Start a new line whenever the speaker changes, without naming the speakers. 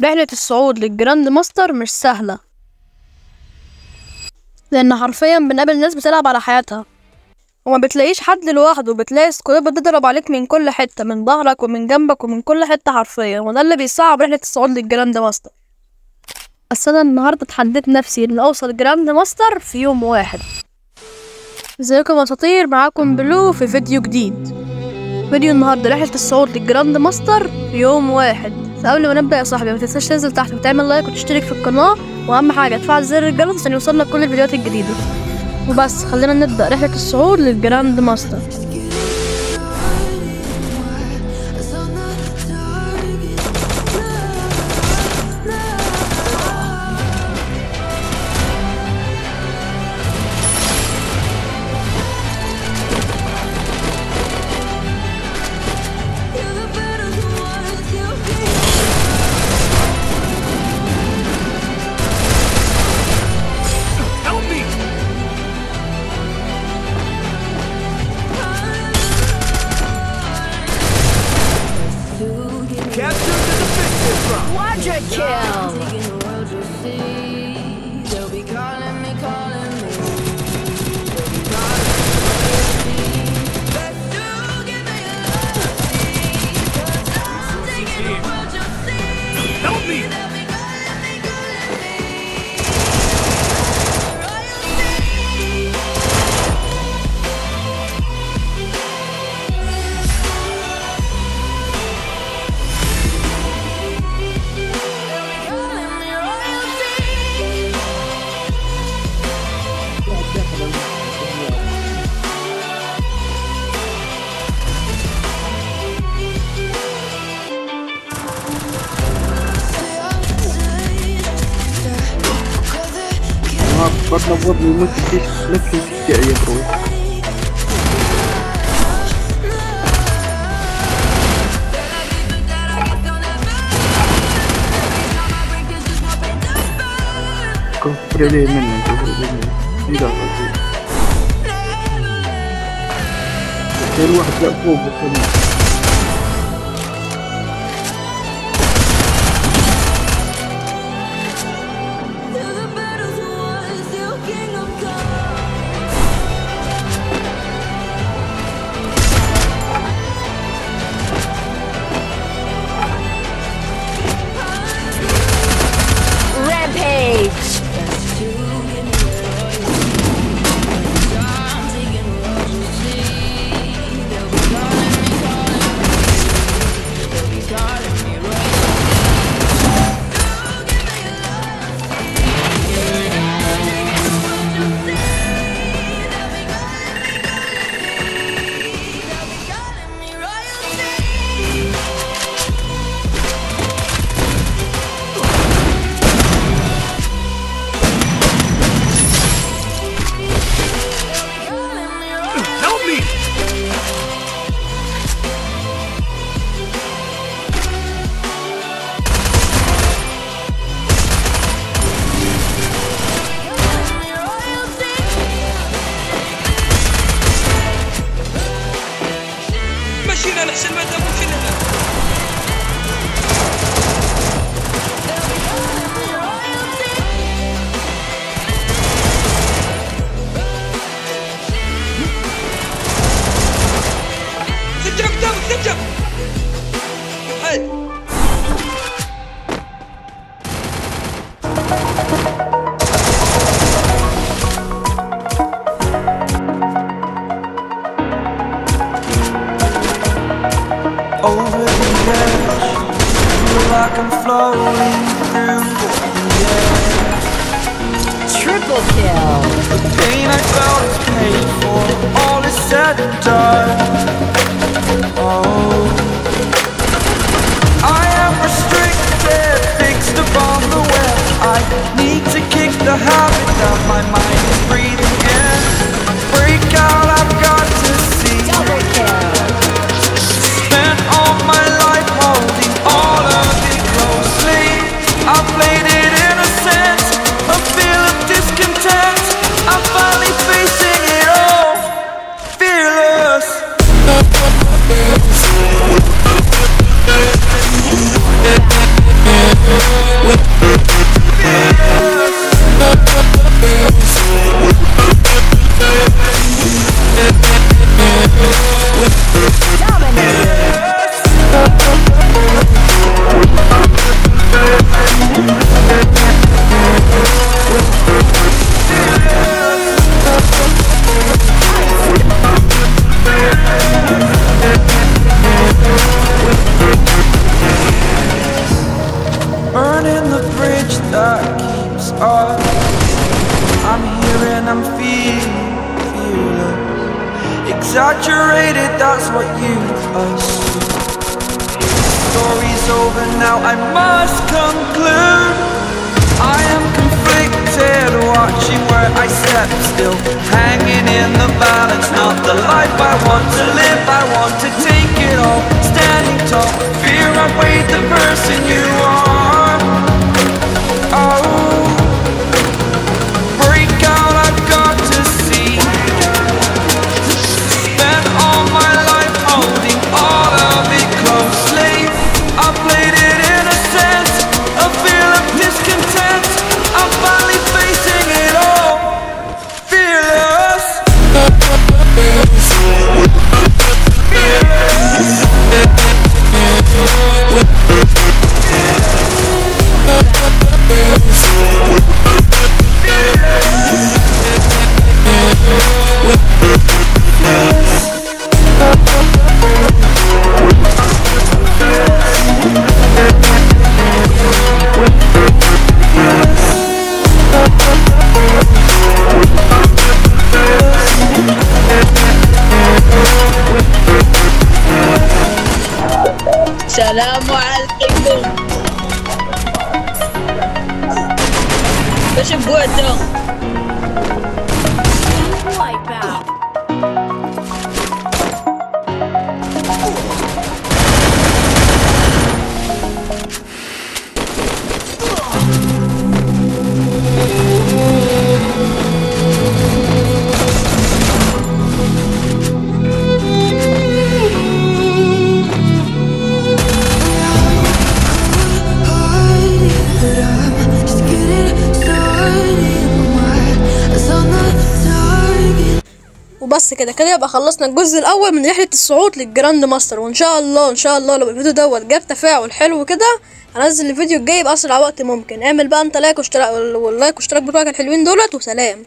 رحلة الصعود للجراند ماستر مش سهلة، لأن حرفيا بنقابل ناس بتلعب على حياتها وما بتلاقيش حد لوحده، بتلاقي سكواد بتضرب عليك من كل حتة، من ظهرك ومن جنبك ومن كل حتة حرفيا، وده اللي بيصعب رحلة الصعود للجراند ماستر. بس أنا النهاردة اتحديت نفسي إن أوصل جراند ماستر في يوم واحد. ازيكم يا اساطير، معاكم بلو في فيديو جديد. فيديو النهارده رحلة الصعود للجراند ماستر في يوم واحد. فقبل ما نبدأ يا صاحبي متنساش تنزل تحت وتعمل لايك وتشترك في القناة، وأهم حاجة تفعل زر الجرس عشان يوصلك كل الفيديوهات الجديدة. وبس خلينا نبدأ رحلة الصعود للجراند ماستر.
Quadra kill!
Help me!
بطلب وضعي مثل يا بروي. كفر لي منه إذا الواحد لا فوق كمان.
Rampage!
مشينا لحسن ما تبغوا فينا. سجل قدامك سجل. هاي.
Over the edge, feel like I'm floating through the air.
Triple kill!
The pain I felt is paid for, all is said and done. Oh, I am restricted, fixed upon the web. I need to kick the habit that my mind is breathing in. Break out, I've got to see.
Double kill!
Spent all my life holding all of it closely. I played it innocent, a feel of discontent. I'm finally facing it all, fearless. that keeps us. I'm here and I'm fearless. Exaggerated, that's what you assume. Story's over now, I must conclude. I am conflicted, watching where I step still, hanging in the balance. Not the life I want to live, I want to take it all. Standing tall, fear outweighed the person you are. Oh, break out, I've got to see. Spent all my life holding all of it closely. I played it innocent, a feel of discontent. I'm finally facing it all, fearless.
السلام عليكم. باش بوعده
Wipeout.
وبس كده يبقى خلصنا الجزء الاول من رحله الصعود للجراند ماستر. وان شاء الله لو الفيديو دوت جاب تفاعل حلو كده هنزل الفيديو الجاي باسرع وقت ممكن. اعمل بقى انت لايك واشتراك، واللايك واشتراك بتوعك الحلوين دولت، وسلام.